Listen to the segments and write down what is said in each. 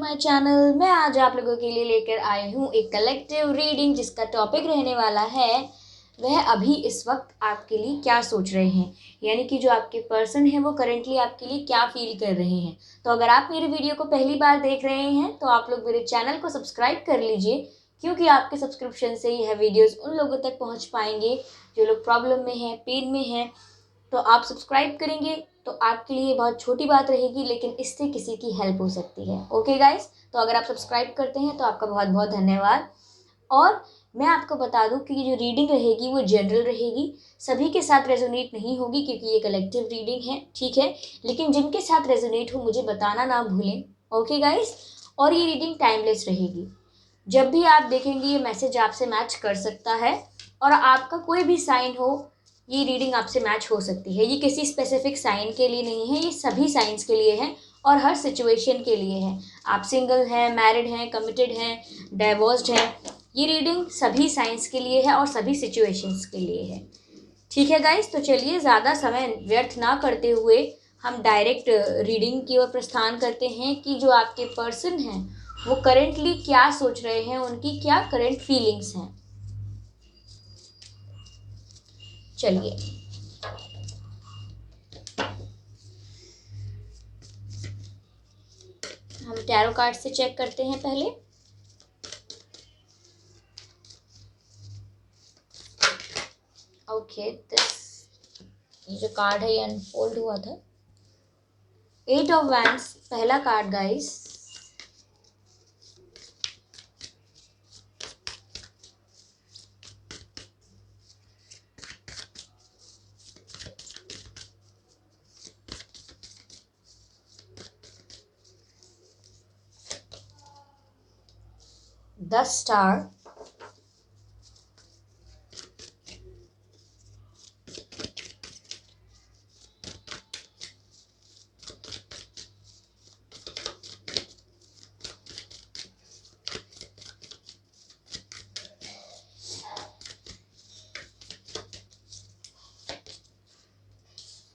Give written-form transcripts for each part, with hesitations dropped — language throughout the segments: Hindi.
My channel. मैं आज आप लोगों के लिए लेकर आई हूँ एक कलेक्टिव रीडिंग जिसका टॉपिक रहने वाला है वह अभी इस वक्त आपके लिए क्या सोच रहे हैं, यानी कि जो आपके पर्सन है वो करेंटली आपके लिए क्या फील कर रहे हैं। तो अगर आप मेरे वीडियो को पहली बार देख रहे हैं तो आप लोग मेरे चैनल को सब्सक्राइब कर लीजिए, क्योंकि आपके सब्सक्रिप्शन से ही यह वीडियोज़ उन लोगों तक पहुँच पाएंगे जो लोग प्रॉब्लम में हैं, पेन में हैं। तो आप सब्सक्राइब करेंगे तो आपके लिए बहुत छोटी बात रहेगी, लेकिन इससे किसी की हेल्प हो सकती है। ओके गाइस, तो अगर आप सब्सक्राइब करते हैं तो आपका बहुत बहुत धन्यवाद। और मैं आपको बता दूं कि ये जो रीडिंग रहेगी वो जनरल रहेगी, सभी के साथ रेजोनेट नहीं होगी क्योंकि ये कलेक्टिव रीडिंग है, ठीक है। लेकिन जिनके साथ रेजोनेट हो मुझे बताना ना भूलें। ओके गाइस, और ये रीडिंग टाइमलेस रहेगी। जब भी आप देखेंगे ये मैसेज आपसे मैच कर सकता है, और आपका कोई भी साइन हो ये रीडिंग आपसे मैच हो सकती है। ये किसी स्पेसिफिक साइन के लिए नहीं है, ये सभी साइंस के लिए है और हर सिचुएशन के लिए है। आप सिंगल हैं, मैरिड हैं, कमिटेड हैं, डाइवोर्स्ड हैं, ये रीडिंग सभी साइंस के लिए है और सभी सिचुएशंस के लिए है। ठीक है गाइस, तो चलिए ज़्यादा समय व्यर्थ ना करते हुए हम डायरेक्ट रीडिंग की ओर प्रस्थान करते हैं कि जो आपके पर्सन हैं वो करेंटली क्या सोच रहे हैं, उनकी क्या करंट फीलिंग्स हैं। चलिए हम टैरो कार्ड से चेक करते हैं पहले। ओके, ये जो कार्ड है ये अनफोल्ड हुआ था। 8 ऑफ वैंड्स पहला card guys. The star,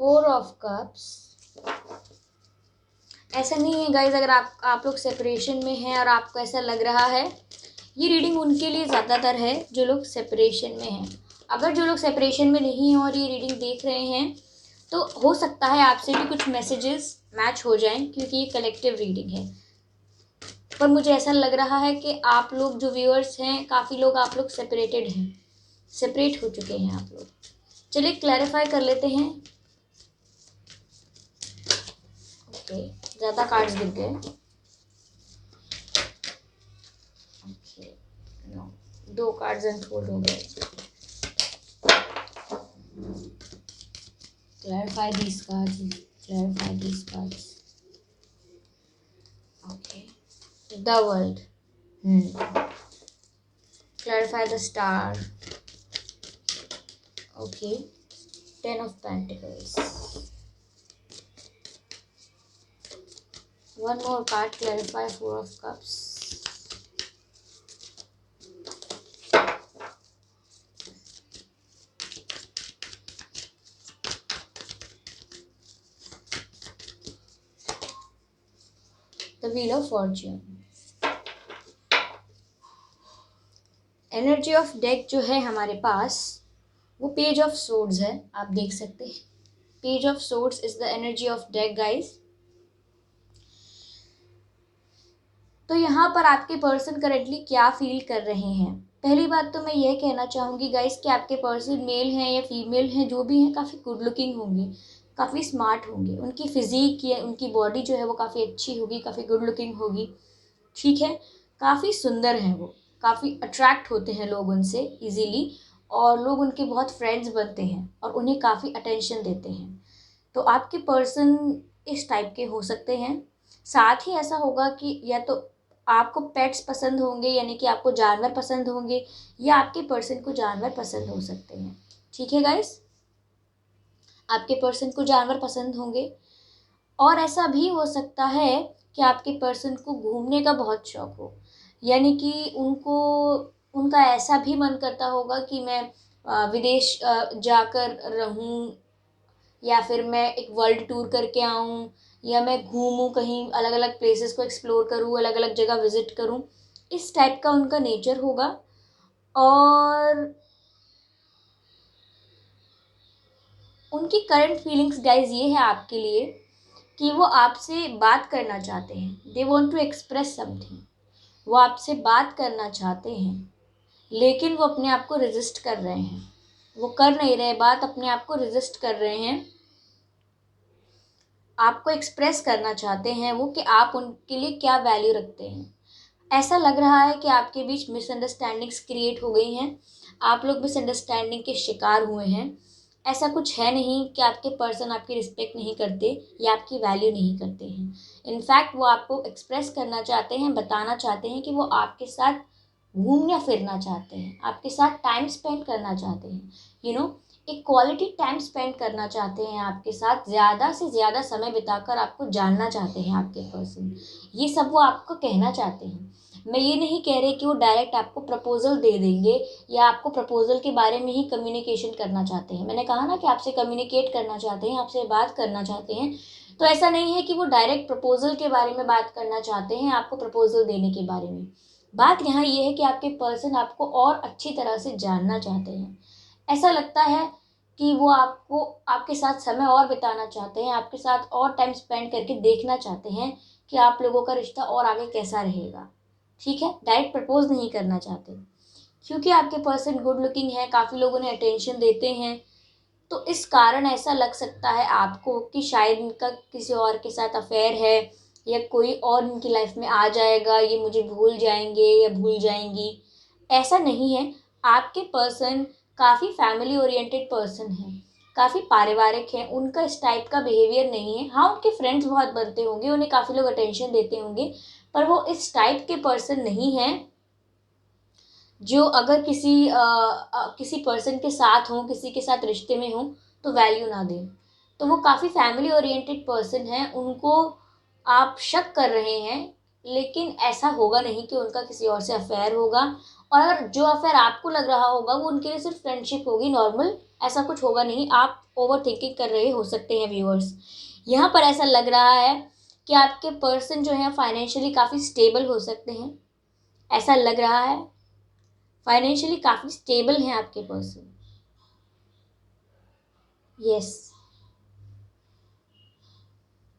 four of cups. ऐसा नहीं है गाइज, अगर आप लोग सेपरेशन में हैं और आपको ऐसा लग रहा है, ये रीडिंग उनके लिए ज़्यादातर है जो लोग सेपरेशन में हैं। अगर जो लोग सेपरेशन में नहीं हैं और ये रीडिंग देख रहे हैं तो हो सकता है आपसे भी कुछ मैसेजेस मैच हो जाएं, क्योंकि ये कलेक्टिव रीडिंग है। पर मुझे ऐसा लग रहा है कि आप लोग जो व्यूअर्स हैं, काफ़ी लोग आप लोग सेपरेटेड हैं, सेपरेट हो चुके हैं आप लोग। चलिए क्लैरिफाई कर लेते हैं। ओके, ज़्यादा कार्ड्स गिर गए। ओके, नो, 2 कार्ड्स अनफोल्ड हो गए। Clarify these cards, clarify these cards. Okay, the world, clarify the star. Okay, 10 of Pentacles. One more card, clarify 4 of Cups. The Wheel of Fortune. Energy of deck जो है हमारे पास वो पेज ऑफ सोर्ड्स है, आप देख सकते हैं। Page of swords is the energy of deck guys. तो यहाँ पर आपके पर्सन करेंटली क्या फील कर रहे हैं। पहली बात तो मैं यह कहना चाहूँगी गाइस कि आपके पर्सन मेल हैं या फीमेल हैं, जो भी हैं काफ़ी गुड लुकिंग होंगे, काफ़ी स्मार्ट होंगे। उनकी फिजिक या उनकी बॉडी जो है वो काफ़ी अच्छी होगी, काफ़ी गुड लुकिंग होगी, ठीक है। काफ़ी सुंदर हैं वो, काफ़ी अट्रैक्ट होते हैं लोग उनसे इजीली, और लोग उनके बहुत फ्रेंड्स बनते हैं और उन्हें काफ़ी अटेंशन देते हैं। तो आपके पर्सन इस टाइप के हो सकते हैं। साथ ही ऐसा होगा कि या तो आपको पेट्स पसंद होंगे, यानी कि आपको जानवर पसंद होंगे, या आपके पर्सन को जानवर पसंद हो सकते हैं, ठीक है गाइस। आपके पर्सन को जानवर पसंद होंगे, और ऐसा भी हो सकता है कि आपके पर्सन को घूमने का बहुत शौक हो, यानी कि उनका ऐसा भी मन करता होगा कि मैं विदेश जाकर रहूं, या फिर मैं एक वर्ल्ड टूर करके आऊं, या मैं घूमूं कहीं, अलग अलग प्लेसेस को एक्सप्लोर करूं, अलग अलग जगह विजिट करूं, इस टाइप का उनका नेचर होगा। और उनकी करंट फीलिंग्स गाइज ये है आपके लिए कि वो आपसे बात करना चाहते हैं, they want to express something. वो आपसे बात करना चाहते हैं, लेकिन वो अपने आप को रेजिस्ट कर रहे हैं, वो कर नहीं रहे बात, अपने आप को रेजिस्ट कर रहे हैं। आपको एक्सप्रेस करना चाहते हैं वो कि आप उनके लिए क्या वैल्यू रखते हैं। ऐसा लग रहा है कि आपके बीच मिसअंडरस्टैंडिंग्स क्रिएट हो गई हैं, आप लोग मिसअंडरस्टैंडिंग के शिकार हुए हैं। ऐसा कुछ है नहीं कि आपके पर्सन आपकी रिस्पेक्ट नहीं करते या आपकी वैल्यू नहीं करते हैं। इनफैक्ट वो आपको एक्सप्रेस करना चाहते हैं, बताना चाहते हैं कि वो आपके साथ घूमना फिरना चाहते हैं, आपके साथ टाइम स्पेंड करना चाहते हैं, एक क्वालिटी टाइम स्पेंड करना चाहते हैं आपके साथ, ज़्यादा से ज़्यादा समय बिताकर आपको जानना चाहते हैं आपके पर्सन। ये सब वो आपको कहना चाहते हैं। मैं ये नहीं कह रही कि वो डायरेक्ट आपको प्रपोजल दे देंगे या आपको प्रपोजल के बारे में ही कम्युनिकेशन करना चाहते हैं। मैंने कहा ना कि आपसे कम्युनिकेट करना चाहते हैं, आपसे बात करना चाहते हैं। तो ऐसा नहीं है कि वो डायरेक्ट प्रपोजल के बारे में बात करना चाहते हैं, आपको प्रपोजल देने के बारे में। बात यहाँ ये है कि आपके पर्सन आपको और अच्छी तरह से जानना चाहते हैं। ऐसा लगता है कि वो आपको आपके साथ समय और बिताना चाहते हैं, आपके साथ और टाइम स्पेंड करके देखना चाहते हैं कि आप लोगों का रिश्ता और आगे कैसा रहेगा। ठीक है, डायरेक्ट प्रपोज नहीं करना चाहते, क्योंकि आपके पर्सन गुड लुकिंग है, काफ़ी लोग उन्हें अटेंशन देते हैं। तो इस कारण ऐसा लग सकता है आपको कि शायद इनका किसी और के साथ अफेयर है, या कोई और इनकी लाइफ में आ जाएगा, ये मुझे भूल जाएंगे या भूल जाएंगी। ऐसा नहीं है। आपके पर्सन काफ़ी फैमिली ओरिएंटेड पर्सन है, काफ़ी पारिवारिक है, उनका इस टाइप का बिहेवियर नहीं है। हाँ, उनके फ्रेंड्स बहुत बनते होंगे, उन्हें काफ़ी लोग अटेंशन देते होंगे, पर वो इस टाइप के पर्सन नहीं हैं जो अगर किसी पर्सन के साथ हों, किसी के साथ रिश्ते में हों, तो वैल्यू ना दें। तो वो काफ़ी फैमिली ओरिएंटेड पर्सन हैं, उनको आप शक कर रहे हैं, लेकिन ऐसा होगा नहीं कि उनका किसी और से अफेयर होगा। और अगर जो अफेयर आपको लग रहा होगा वो उनके लिए सिर्फ फ्रेंडशिप होगी, नॉर्मल, ऐसा कुछ होगा नहीं। आप ओवर थिंकिंग कर रहे हो सकते हैं व्यूअर्स। यहाँ पर ऐसा लग रहा है कि आपके पर्सन जो है फाइनेंशियली काफ़ी स्टेबल हो सकते हैं, ऐसा लग रहा है। फाइनेंशियली काफ़ी स्टेबल हैं आपके पर्सन। यस,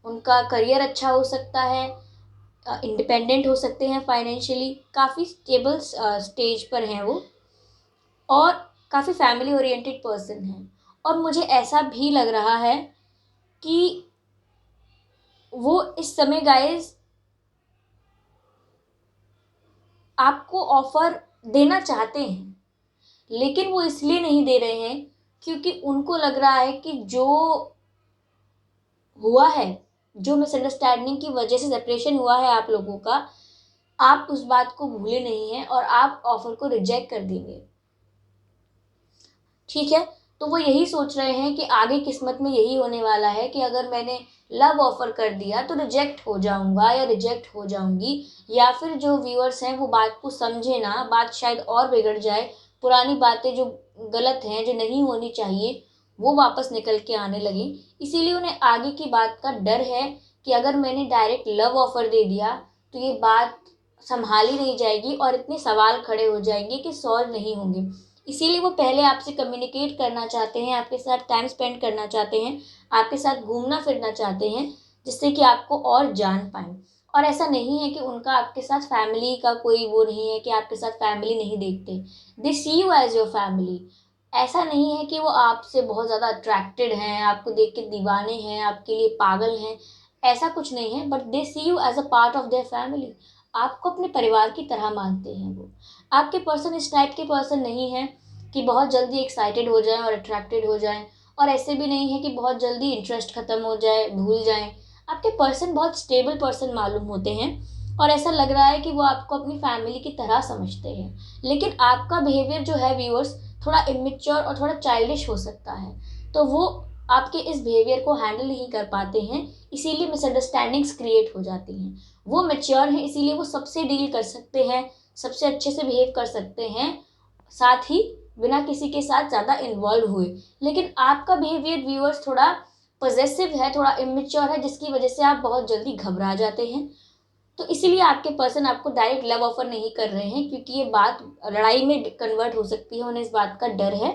उनका करियर अच्छा हो सकता है, इंडिपेंडेंट हो सकते हैं, फाइनेंशियली काफ़ी स्टेबल स्टेज पर हैं वो, और काफ़ी फैमिली ओरिएंटेड पर्सन हैं। और मुझे ऐसा भी लग रहा है कि वो इस समय गाइस आपको ऑफर देना चाहते हैं, लेकिन वो इसलिए नहीं दे रहे हैं क्योंकि उनको लग रहा है कि जो हुआ है, जो मिसअंडरस्टैंडिंग की वजह से सेपरेशन हुआ है आप लोगों का, आप उस बात को भूले नहीं हैं और आप ऑफर को रिजेक्ट कर देंगे। ठीक है, तो वो यही सोच रहे हैं कि आगे किस्मत में यही होने वाला है कि अगर मैंने लव ऑफर कर दिया तो रिजेक्ट हो जाऊंगा या रिजेक्ट हो जाऊंगी, या फिर जो व्यूअर्स हैं वो बात को समझे ना, बात शायद और बिगड़ जाए, पुरानी बातें जो गलत हैं, जो नहीं होनी चाहिए, वो वापस निकल के आने लगी। इसीलिए उन्हें आगे की बात का डर है कि अगर मैंने डायरेक्ट लव ऑफर दे दिया तो ये बात संभाली नहीं जाएगी और इतने सवाल खड़े हो जाएंगे कि सॉल्व नहीं होंगे। इसीलिए वो पहले आपसे कम्युनिकेट करना चाहते हैं, आपके साथ टाइम स्पेंड करना चाहते हैं, आपके साथ घूमना फिरना चाहते हैं, जिससे कि आपको और जान पाएँ। और ऐसा नहीं है कि उनका आपके साथ फैमिली का कोई वो नहीं है कि आपके साथ फैमिली नहीं देखते, दे see you as your family. ऐसा नहीं है कि वो आपसे बहुत ज़्यादा अट्रैक्टेड हैं, आपको देख के दीवाने हैं, आपके लिए पागल हैं, ऐसा कुछ नहीं है, but they see you as a part of their family. आपको अपने परिवार की तरह मानते हैं वो। आपके पर्सन इस टाइप के पर्सन नहीं हैं कि बहुत जल्दी एक्साइटेड हो जाएं और अट्रैक्टेड हो जाएं, और ऐसे भी नहीं है कि बहुत जल्दी इंटरेस्ट ख़त्म हो जाए, भूल जाएं। आपके पर्सन बहुत स्टेबल पर्सन मालूम होते हैं, और ऐसा लग रहा है कि वो आपको अपनी फैमिली की तरह समझते हैं। लेकिन आपका बिहेवियर जो है व्यूअर्स, थोड़ा इमेच्योर और थोड़ा चाइल्डिश हो सकता है, तो वो आपके इस बिहेवियर को हैंडल नहीं कर पाते हैं, इसीलिए मिसअंडरस्टैंडिंग्स क्रिएट हो जाती हैं। वो मैच्योर हैं, इसीलिए वो सबसे डील कर सकते हैं, सबसे अच्छे से बिहेव कर सकते हैं, साथ ही बिना किसी के साथ ज़्यादा इन्वॉल्व हुए। लेकिन आपका बिहेवियर व्यूअर्स थोड़ा पॉजेसिव है, थोड़ा इमेच्योर है, जिसकी वजह से आप बहुत जल्दी घबरा जाते हैं। तो इसीलिए आपके पर्सन आपको डायरेक्ट लव ऑफर नहीं कर रहे हैं, क्योंकि ये बात लड़ाई में कन्वर्ट हो सकती है, उन्हें इस बात का डर है।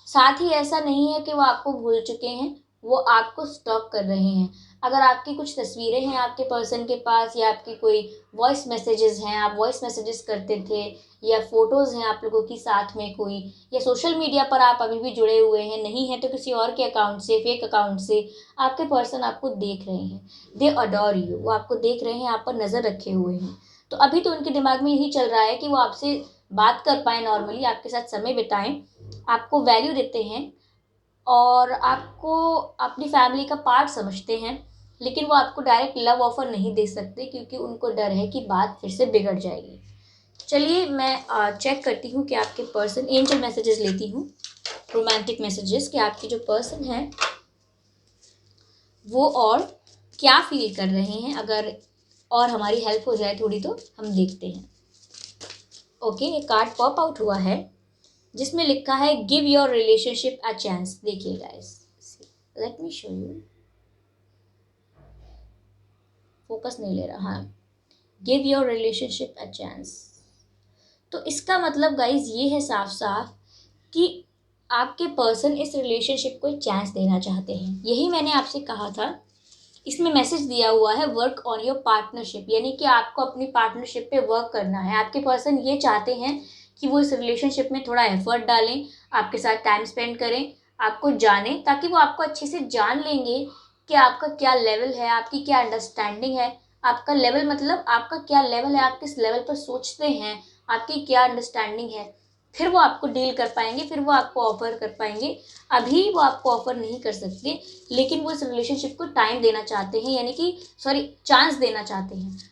साथ ही ऐसा नहीं है कि वो आपको भूल चुके हैं, वो आपको स्टॉक कर रहे हैं। अगर आपकी कुछ तस्वीरें हैं आपके पर्सन के पास, या आपकी कोई वॉइस मैसेजेस हैं, आप वॉइस मैसेजेस करते थे, या फोटोज़ हैं आप लोगों की साथ में कोई, या सोशल मीडिया पर आप अभी भी जुड़े हुए हैं, नहीं है तो किसी और के अकाउंट से, फेक अकाउंट से आपके पर्सन आपको देख रहे हैं। दे अडोर यू, वो आपको देख रहे हैं, आप पर नज़र रखे हुए हैं। तो अभी तो उनके दिमाग में यही चल रहा है कि वो आपसे बात कर पाएँ नॉर्मली, आपके साथ समय बिताएं, आपको वैल्यू देते हैं और आपको अपनी फैमिली का पार्ट समझते हैं। लेकिन वो आपको डायरेक्ट लव ऑफर नहीं दे सकते, क्योंकि उनको डर है कि बात फिर से बिगड़ जाएगी। चलिए मैं चेक करती हूँ कि आपके पर्सन, एंजल मैसेजेस लेती हूँ, रोमांटिक मैसेजेस, कि आपके जो पर्सन है वो और क्या फील कर रहे हैं। अगर और हमारी हेल्प हो जाए थोड़ी तो हम देखते हैं। ओके, ये कार्ड पॉप आउट हुआ है जिसमें लिखा है give your relationship a chance. देखिए guys, let me show you, focus नहीं ले रहा। हाँ, give your relationship a chance. तो इसका मतलब गाइस ये है साफ साफ कि आपके पर्सन इस रिलेशनशिप को एक चांस देना चाहते हैं। यही मैंने आपसे कहा था। इसमें मैसेज दिया हुआ है वर्क ऑन योर पार्टनरशिप, यानी कि आपको अपनी पार्टनरशिप पे वर्क करना है। आपके पर्सन ये चाहते हैं कि वो इस रिलेशनशिप में थोड़ा एफर्ट डालें, आपके साथ टाइम स्पेंड करें, आपको जानें, ताकि वो आपको अच्छे से जान लेंगे कि आपका क्या लेवल है, आपकी क्या अंडरस्टैंडिंग है। आपका लेवल मतलब आपका क्या लेवल है, आप किस लेवल पर सोचते हैं, आपकी क्या अंडरस्टैंडिंग है। फिर वो आपको डील कर पाएंगे, फिर वो आपको ऑफर कर पाएंगे। अभी वो आपको ऑफर नहीं कर सकते, लेकिन वो इस रिलेशनशिप को टाइम देना चाहते हैं, यानी कि चांस देना चाहते हैं।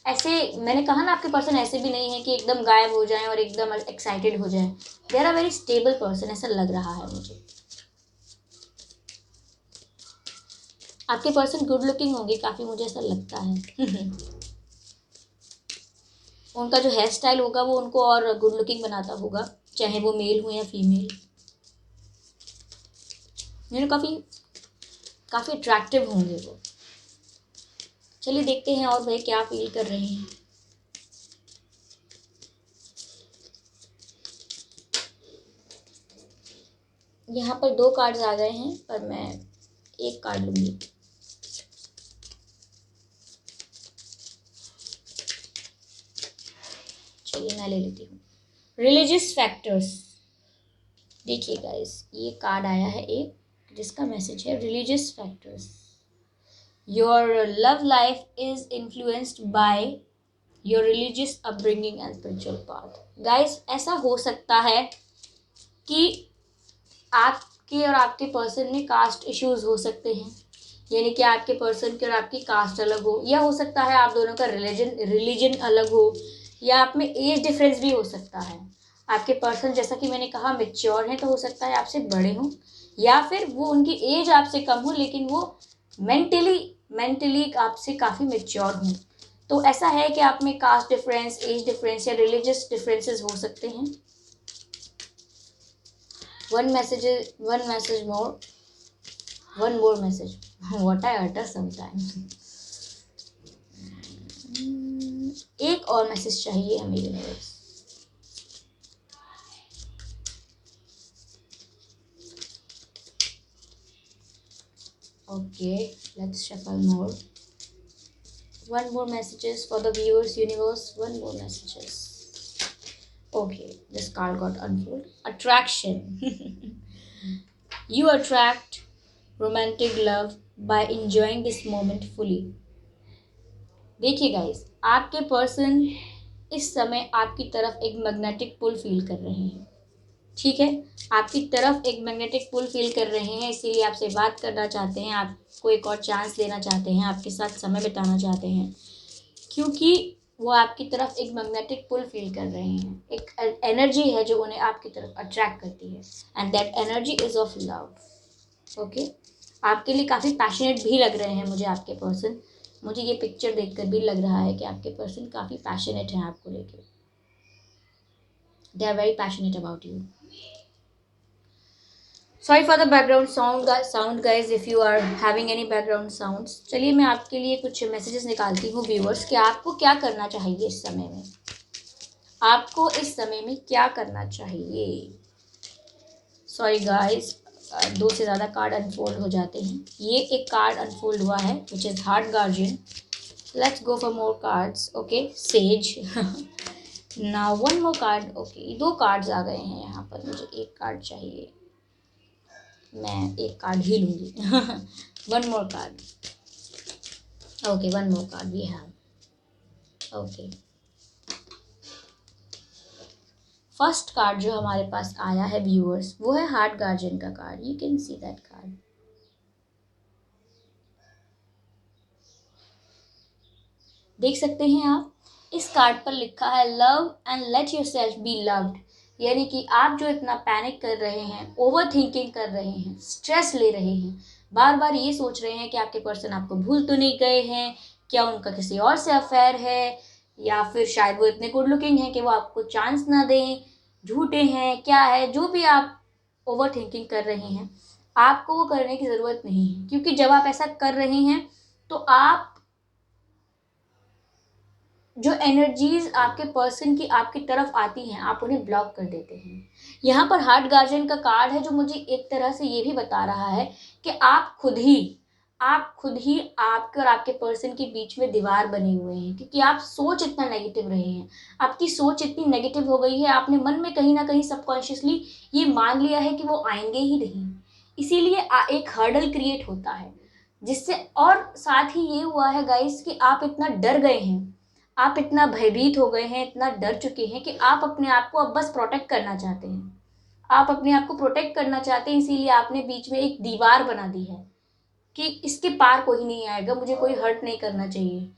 ऐसे मैंने कहा ना, आपके पर्सन ऐसे भी नहीं है कि एकदम गायब हो जाएं और एकदम एक्साइटेड हो जाएं। They are a very stable person, ऐसा लग रहा है मुझे। आपके पर्सन गुड लुकिंग होंगे काफ़ी, मुझे ऐसा लगता है। उनका जो हेयर स्टाइल होगा वो उनको और गुड लुकिंग बनाता होगा, चाहे वो मेल हो या फीमेल। काफ़ी काफ़ी अट्रैक्टिव होंगे वो। चलिए देखते हैं और वह क्या फील कर रहे हैं। यहाँ पर 2 कार्ड्स आ गए हैं, पर मैं एक कार्ड लूँगी। चलिए मैं ले लेती हूँ। Religious factors. देखिए गाइस, ये कार्ड आया है एक, जिसका मैसेज है religious factors. Your love life is influenced by your religious upbringing and spiritual path. Guys, ऐसा हो सकता है कि आपके और आपके पर्सन में कास्ट इश्यूज हो सकते हैं, यानी कि आपके पर्सन की और आपकी कास्ट अलग हो, या हो सकता है आप दोनों का रिलीजन अलग हो, या आप में एज डिफरेंस भी हो सकता है। आपके पर्सन, जैसा कि मैंने कहा, मेच्योर हैं, तो हो सकता है आपसे बड़े हों, या फिर वो उनकी एज आपसे कम हो लेकिन वो मेंटली आपसे काफ़ी मेच्योर हों। तो ऐसा है कि आप में कास्ट डिफरेंस, एज डिफरेंस या रिलीजियस डिफरेंसेस हो सकते हैं। one message more, one more message. What I utter sometimes. एक और मैसेज चाहिए हमें universe. Okay, let's shuffle more. One more messages for the viewers, universe. One more messages. Okay, this card got unfolded. Attraction. You attract romantic love by enjoying this moment fully. देखिए गाइस, आपके पर्सन इस समय आपकी तरफ एक मैग्नेटिक पुल फील कर रहे हैं। ठीक है, आपकी तरफ एक मैग्नेटिक पुल फील कर रहे हैं, इसीलिए आपसे बात करना चाहते हैं, आपको एक और चांस देना चाहते हैं, आपके साथ समय बिताना चाहते हैं, क्योंकि वो आपकी तरफ एक मैग्नेटिक पुल फील कर रहे हैं। एक एनर्जी है जो उन्हें आपकी तरफ अट्रैक्ट करती है, and that energy is of love. Okay, आपके लिए काफ़ी पैशनेट भी लग रहे हैं मुझे आपके पर्सन। मुझे ये पिक्चर देखकर भी लग रहा है कि आपके पर्सन काफ़ी पैशनेट हैं आपको लेके। They are very passionate about you. Sorry for the background sound guys, if you are having any background sounds. चलिए मैं आपके लिए कुछ मैसेजेस निकालती हूँ व्यूअर्स, कि आपको क्या करना चाहिए इस समय में। आपको इस समय में क्या करना चाहिए। सॉरी गाइज, दो से ज़्यादा कार्ड अनफोल्ड हो जाते हैं। ये एक कार्ड अनफोल्ड हुआ है which is heart guardian. Let's go for more cards. Okay, says. Now one more card. Okay, दो कार्ड्स आ गए हैं यहाँ पर, मुझे एक कार्ड चाहिए, मैं एक कार्ड ही लूँगी। One more card. Okay, one more card we have. Okay, first card जो हमारे पास आया है व्यूअर्स, वो है हार्ट गार्जियन का card. You can see that card. देख सकते हैं आप, इस कार्ड पर लिखा है love and let yourself be loved. यानी कि आप जो इतना पैनिक कर रहे हैं, ओवर थिंकिंग कर रहे हैं, स्ट्रेस ले रहे हैं, बार बार ये सोच रहे हैं कि आपके पर्सन आपको भूल तो नहीं गए हैं, क्या उनका किसी और से अफेयर है, या फिर शायद वो इतने गुड लुकिंग हैं कि वो आपको चांस ना दें, झूठे हैं, क्या है, जो भी आप ओवर थिंकिंग कर रहे हैं, आपको वो करने की ज़रूरत नहीं है। क्योंकि जब आप ऐसा कर रहे हैं तो आप जो एनर्जीज आपके पर्सन की आपकी तरफ आती हैं, आप उन्हें ब्लॉक कर देते हैं। यहाँ पर हार्ट गार्जियन का कार्ड है, जो मुझे एक तरह से ये भी बता रहा है कि आप खुद ही आपके और आपके पर्सन के बीच में दीवार बने हुए हैं, क्योंकि आप सोच इतना नेगेटिव रहे हैं, आपकी सोच इतनी नेगेटिव हो गई है, आपने मन में कहीं ना कहीं सबकॉन्शियसली ये मान लिया है कि वो आएंगे ही नहीं। इसीलिए एक हर्डल क्रिएट होता है, जिससे, और साथ ही ये हुआ है गाइस कि आप इतना डर गए हैं, आप इतना भयभीत हो गए हैं, इतना डर चुके हैं कि आप अपने आप को अब बस प्रोटेक्ट करना चाहते हैं। आप अपने आप को प्रोटेक्ट करना चाहते हैं, इसीलिए आपने बीच में एक दीवार बना दी है कि इसके पार कोई नहीं आएगा, मुझे कोई हर्ट नहीं करना चाहिए।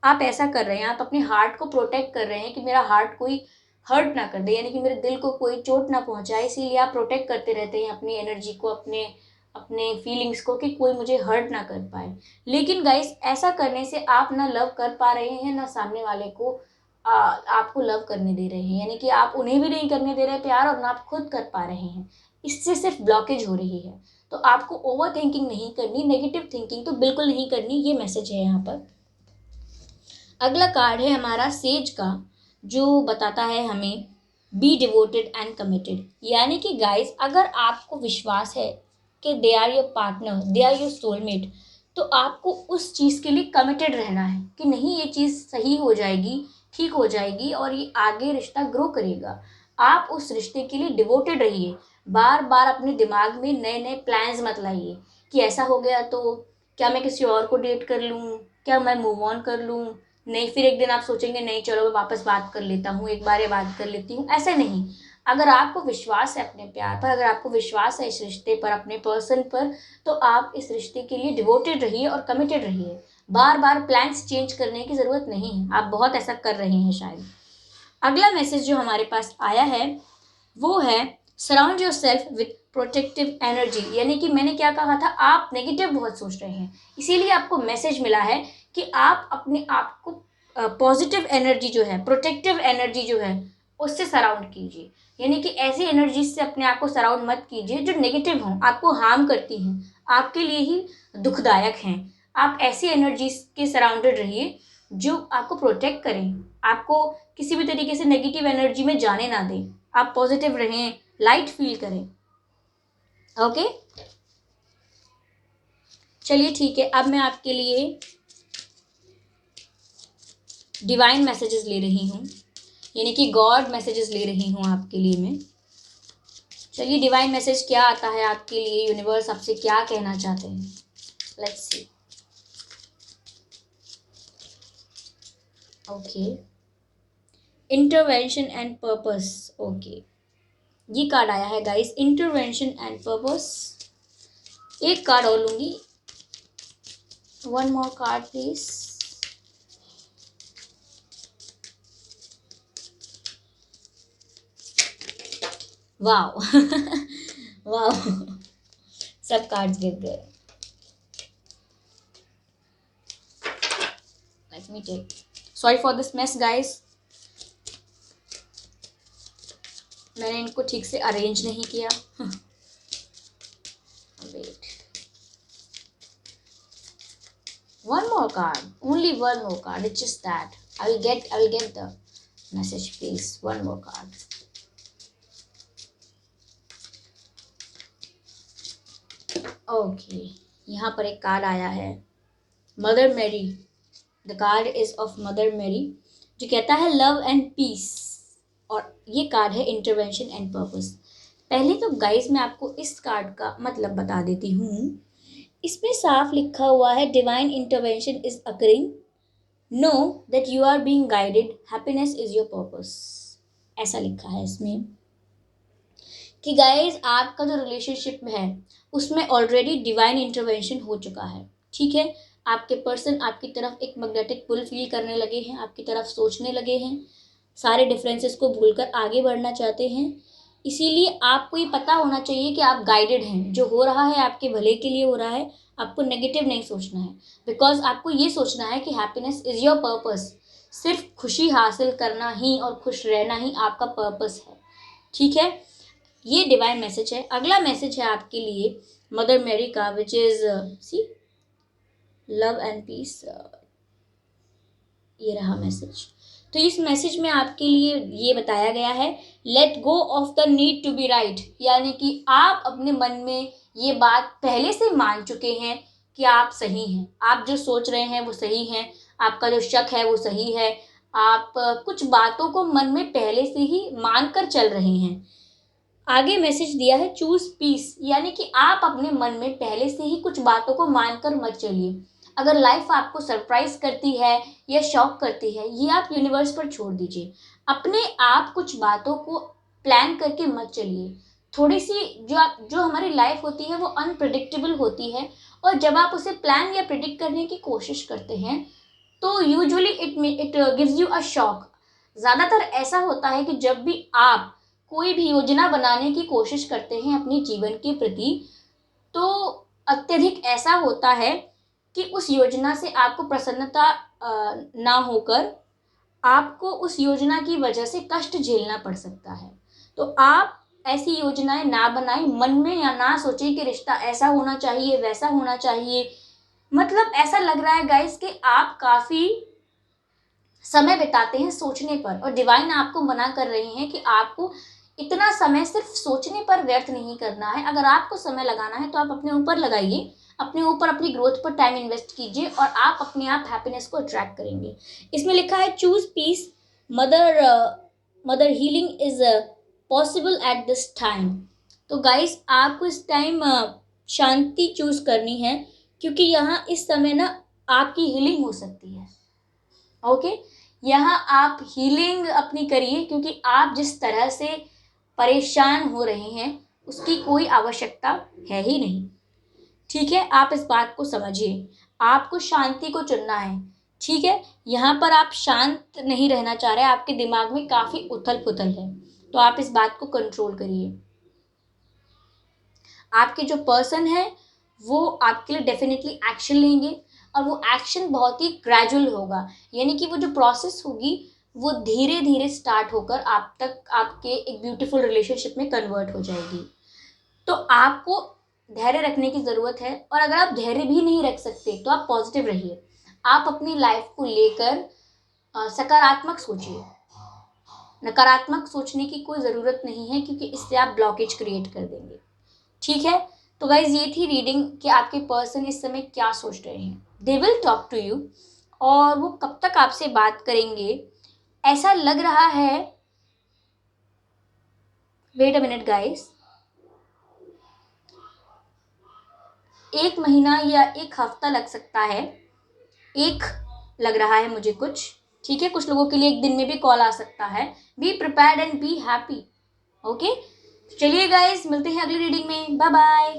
आप ऐसा कर रहे हैं, आप अपने हार्ट को प्रोटेक्ट कर रहे हैं कि मेरा हार्ट कोई हर्ट ना कर दे, यानी कि मेरे दिल को कोई चोट ना पहुंचाए। इसीलिए आप प्रोटेक्ट करते रहते हैं अपनी एनर्जी को, अपने अपने फीलिंग्स को, कि कोई मुझे हर्ट ना कर पाए। लेकिन गाइस, ऐसा करने से आप ना लव कर पा रहे हैं, ना सामने वाले को आपको लव करने दे रहे हैं। यानी कि आप उन्हें भी नहीं करने दे रहे प्यार, और ना आप खुद कर पा रहे हैं। इससे सिर्फ ब्लॉकेज हो रही है। तो आपको ओवर थिंकिंग नहीं करनी, नेगेटिव थिंकिंग तो बिल्कुल नहीं करनी। ये मैसेज है यहाँ पर। अगला कार्ड है हमारा सेज का, जो बताता है हमें बी डिवोटेड एंड कमिटेड। यानी कि गाइस, अगर आपको विश्वास है कि they are your partner, they are your soulmate, तो आपको उस चीज़ के लिए कमिटेड रहना है कि नहीं, ये चीज़ सही हो जाएगी, ठीक हो जाएगी, और ये आगे रिश्ता ग्रो करेगा। आप उस रिश्ते के लिए डिवोटेड रहिए। बार बार अपने दिमाग में नए नए प्लान्स मत लाइए कि ऐसा हो गया तो क्या मैं किसी और को डेट कर लूँ, क्या मैं मूव ऑन कर लूँ। नहीं, फिर एक दिन आप सोचेंगे नहीं चलो मैं वापस बात कर लेता हूँ, एक बार ये बात कर लेती हूँ। ऐसे नहीं। अगर आपको विश्वास है अपने प्यार पर, अगर आपको विश्वास है इस रिश्ते पर, अपने पर्सन पर, तो आप इस रिश्ते के लिए डिवोटेड रहिए और कमिटेड रहिए। बार बार प्लान्स चेंज करने की ज़रूरत नहीं है, आप बहुत ऐसा कर रहे हैं शायद। अगला मैसेज जो हमारे पास आया है वो है surround your self with protective energy. यानी कि मैंने क्या कहा था, आप नेगेटिव बहुत सोच रहे हैं, इसीलिए आपको मैसेज मिला है कि आप अपने आप को पॉजिटिव एनर्जी जो है, प्रोटेक्टिव एनर्जी जो है, उससे सराउंड कीजिए। यानी कि ऐसी एनर्जी से अपने आप को सराउंड मत कीजिए जो नेगेटिव हों, आपको हार्म करती हैं, आपके लिए ही दुखदायक हैं। आप ऐसी एनर्जी के सराउंडेड रहिए जो आपको प्रोटेक्ट करें, आपको किसी भी तरीके से नेगेटिव एनर्जी में जाने ना दें। आप पॉजिटिव रहें, लाइट फील करें। ओके, चलिए ठीक है। अब मैं आपके लिए डिवाइन मैसेजेस ले रही हूँ, यानी कि गॉड मैसेजेस ले रही हूँ आपके लिए मैं। चलिए, डिवाइन मैसेज क्या आता है आपके लिए, यूनिवर्स आपसे क्या कहना चाहते हैं, let's see. Okay, intervention and purpose. Okay, ये कार्ड आया है गाइस, इंटरवेंशन एंड पर्पस। एक कार्ड और लूंगी, one more card please. Wow. Wow, सब कार्ड्स गिर गए। Let me take, sorry for this mess guys, मैंने इनको ठीक से अरेंज नहीं किया। one more card, only one more card. It's just that I will get the message, please. One more card. Okay, यहाँ पर एक कार्ड आया है Mother Mary. The card is of Mother Mary, जो कहता है लव एंड पीस. और ये कार्ड है इंटरवेंशन एंड पर्पस. पहले तो गाइस मैं आपको इस कार्ड का मतलब बता देती हूँ. इसमें साफ लिखा हुआ है divine intervention is occurring, know that you are being guided, happiness is your purpose. ऐसा लिखा है इसमें कि गाइस आपका जो रिलेशनशिप है उसमें ऑलरेडी डिवाइन इंटरवेंशन हो चुका है. ठीक है, आपके पर्सन आपकी तरफ एक मैग्नेटिक पुल फील करने लगे हैं, आपकी तरफ सोचने लगे हैं, सारे डिफरेंसेस को भूलकर आगे बढ़ना चाहते हैं. इसीलिए आपको ये पता होना चाहिए कि आप गाइडेड हैं, जो हो रहा है आपके भले के लिए हो रहा है. आपको नेगेटिव नहीं सोचना है, बिकॉज आपको ये सोचना है कि हैप्पीनेस इज़ योर पर्पस. सिर्फ खुशी हासिल करना ही और खुश रहना ही आपका पर्पस है. ठीक है, ये डिवाइन मैसेज है. अगला मैसेज है आपके लिए मदर मैरी का, which is see love and peace. ये रहा मैसेज. तो इस मैसेज में आपके लिए ये बताया गया है let go of the need to be right. यानी कि आप अपने मन में ये बात पहले से मान चुके हैं कि आप सही हैं, आप जो सोच रहे हैं वो सही है, आपका जो शक है वो सही है. आप कुछ बातों को मन में पहले से ही मान कर चल रहे हैं. आगे मैसेज दिया है चूज पीस, यानी कि आप अपने मन में पहले से ही कुछ बातों को मानकर मत चलिए. अगर लाइफ आपको सरप्राइज करती है या शॉक करती है, ये आप यूनिवर्स पर छोड़ दीजिए. अपने आप कुछ बातों को प्लान करके मत चलिए. थोड़ी सी जो हमारी लाइफ होती है वो अनप्रिडिक्टेबल होती है, और जब आप उसे प्लान या प्रिडिक्ट करने की कोशिश करते हैं तो usually it gives you a shock. ज़्यादातर ऐसा होता है कि जब भी आप कोई भी योजना बनाने की कोशिश करते हैं अपने जीवन के प्रति, तो अत्यधिक ऐसा होता है कि उस योजना से आपको प्रसन्नता ना होकर आपको उस योजना की वजह से कष्ट झेलना पड़ सकता है. तो आप ऐसी योजनाएं ना बनाएं, मन में या ना सोचें कि रिश्ता ऐसा होना चाहिए वैसा होना चाहिए. मतलब ऐसा लग रहा है गाइस कि आप काफ़ी समय बिताते हैं सोचने पर, और डिवाइन आपको मना कर रहे हैं कि आपको इतना समय सिर्फ सोचने पर व्यर्थ नहीं करना है. अगर आपको समय लगाना है तो आप अपने ऊपर लगाइए, अपने ऊपर अपनी ग्रोथ पर टाइम इन्वेस्ट कीजिए, और आप अपने आप हैप्पीनेस को अट्रैक्ट करेंगे. इसमें लिखा है choose peace, Mother healing is possible at this time. तो गाइस आपको इस टाइम शांति चूज करनी है, क्योंकि यहाँ इस समय ना आपकी हीलिंग हो सकती है. ओके, यहाँ आप हीलिंग अपनी करिए, क्योंकि आप जिस तरह से परेशान हो रहे हैं उसकी कोई आवश्यकता है ही नहीं. ठीक है, आप इस बात को समझिए. आपको शांति को चुनना है. ठीक है, यहाँ पर आप शांत नहीं रहना चाह रहे, आपके दिमाग में काफ़ी उथल पुथल है, तो आप इस बात को कंट्रोल करिए. आपके जो पर्सन है वो आपके लिए डेफिनेटली एक्शन लेंगे, और वो एक्शन बहुत ही ग्रेजुअल होगा. यानी कि वो जो प्रोसेस होगी वो धीरे धीरे स्टार्ट होकर आप तक आपके एक ब्यूटीफुल रिलेशनशिप में कन्वर्ट हो जाएगी. तो आपको धैर्य रखने की ज़रूरत है, और अगर आप धैर्य भी नहीं रख सकते तो आप पॉजिटिव रहिए. आप अपनी लाइफ को लेकर सकारात्मक सोचिए. नकारात्मक सोचने की कोई ज़रूरत नहीं है, क्योंकि इससे आप ब्लॉकेज क्रिएट कर देंगे. ठीक है, तो गाइज ये थी रीडिंग कि आपके पर्सन इस समय क्या सोच रहे हैं. They will talk to you, और वो कब तक आपसे बात करेंगे ऐसा लग रहा है. वेट अ मिनट गाइज, 1 महीना या 1 हफ्ता लग सकता है. एक लग रहा है मुझे कुछ. ठीक है, कुछ लोगों के लिए 1 दिन में भी कॉल आ सकता है. Be prepared and be happy. Okay, चलिए गाइज मिलते हैं अगली रीडिंग में. Bye bye.